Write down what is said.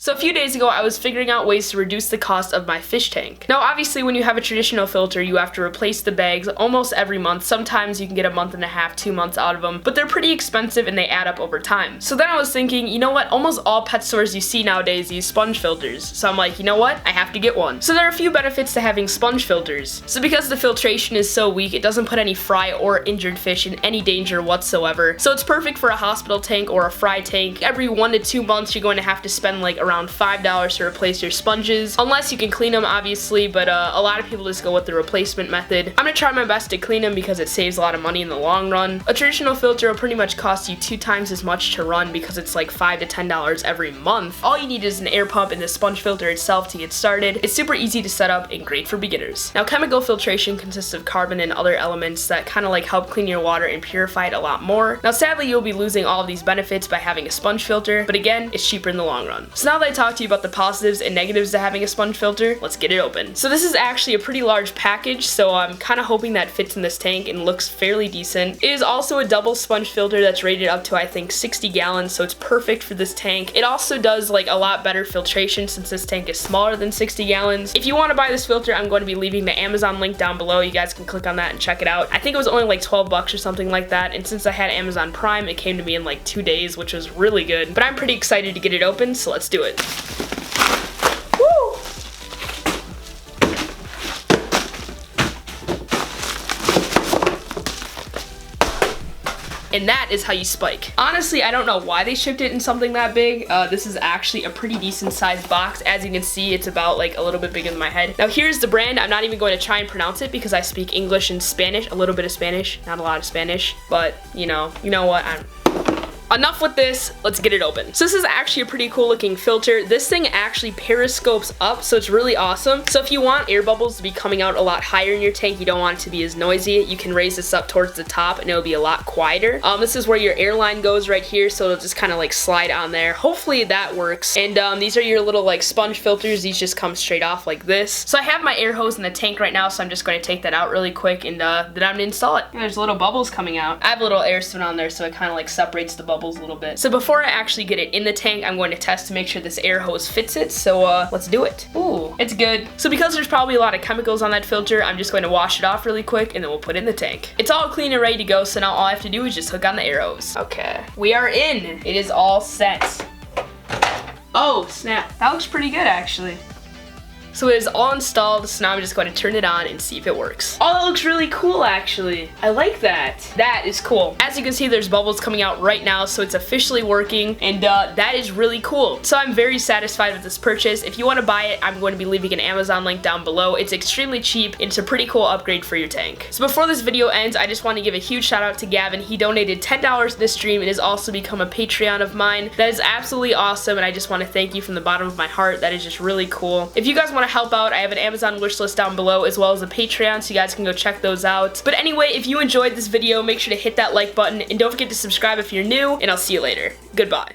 So a few days ago, I was figuring out ways to reduce the cost of my fish tank. Now obviously when you have a traditional filter, you have to replace the bags almost every month. Sometimes you can get a month and a half, 2 months out of them, but they're pretty expensive and they add up over time. So then I was thinking, you know what, almost all pet stores you see nowadays use sponge filters. So I'm like, you know what, I have to get one. So there are a few benefits to having sponge filters. So because the filtration is so weak, it doesn't put any fry or injured fish in any danger whatsoever. So it's perfect for a hospital tank or a fry tank. Every 1 to 2 months, you're going to have to spend like around $5 to replace your sponges, unless you can clean them obviously, but a lot of people just go with the replacement method. I'm gonna try my best to clean them because it saves a lot of money in the long run. A traditional filter will pretty much cost you 2 times as much to run because it's like $5 to $10 every month. All you need is an air pump and the sponge filter itself to get started. It's super easy to set up and great for beginners. Now chemical filtration consists of carbon and other elements that kind of like help clean your water and purify it a lot more. Now sadly you'll be losing all of these benefits by having a sponge filter, but again, it's cheaper in the long run. So now that I talked to you about the positives and negatives to having a sponge filter, let's get it open. So this is actually a pretty large package, so I'm kind of hoping that fits in this tank and looks fairly decent. It is also a double sponge filter that's rated up to I think 60 gallons, so it's perfect for this tank. It also does like a lot better filtration since this tank is smaller than 60 gallons. If you want to buy this filter, I'm going to be leaving the Amazon link down below. You guys can click on that and check it out. I think it was only like 12 bucks or something like that, and since I had Amazon Prime, it came to me in like 2 days, which was really good. But I'm pretty excited to get it open, so let's do it. And that is how you spike. Honestly, I don't know why they shipped it in something that big. This is actually a pretty decent sized box. As you can see, it's about like a little bit bigger than my head. Now here's the brand. I'm not even going to try and pronounce it because I speak English and Spanish, a little bit of Spanish, not a lot of Spanish, but you know what, enough with this, let's get it open. So this is actually a pretty cool looking filter. This thing actually periscopes up, so it's really awesome. So if you want air bubbles to be coming out a lot higher in your tank, you don't want it to be as noisy, you can raise this up towards the top and it'll be a lot quieter. This is where your air line goes right here, so it'll just kind of like slide on there. Hopefully that works. And these are your little like sponge filters. These just come straight off like this. So I have my air hose in the tank right now, so I'm just going to take that out really quick and then I'm going to install it. There's little bubbles coming out. I have a little air spoon on there, so it kind of like separates the bubbles a little bit. So before I actually get it in the tank, I'm going to test to make sure this air hose fits it, so let's do it. Ooh, it's good. So because there's probably a lot of chemicals on that filter, I'm just going to wash it off really quick and then we'll put it in the tank. It's all clean and ready to go, so now all I have to do is just hook on the air hose. Okay, we are in. It is all set. Oh, snap. That looks pretty good actually. So it is all installed, so now I'm just going to turn it on and see if it works. Oh, that looks really cool actually. I like that. That is cool. As you can see, there's bubbles coming out right now, so it's officially working, and that is really cool. So I'm very satisfied with this purchase. If you want to buy it, I'm going to be leaving an Amazon link down below. It's extremely cheap, and it's a pretty cool upgrade for your tank. So before this video ends, I just want to give a huge shout out to Gavin. He donated $10 to this stream and has also become a Patreon of mine. That is absolutely awesome, and I just want to thank you from the bottom of my heart. That is just really cool. If you guys want to help out, I have an Amazon wish list down below as well as a Patreon, so you guys can go check those out. But anyway, if you enjoyed this video, make sure to hit that like button and don't forget to subscribe if you're new, and I'll see you later. Goodbye.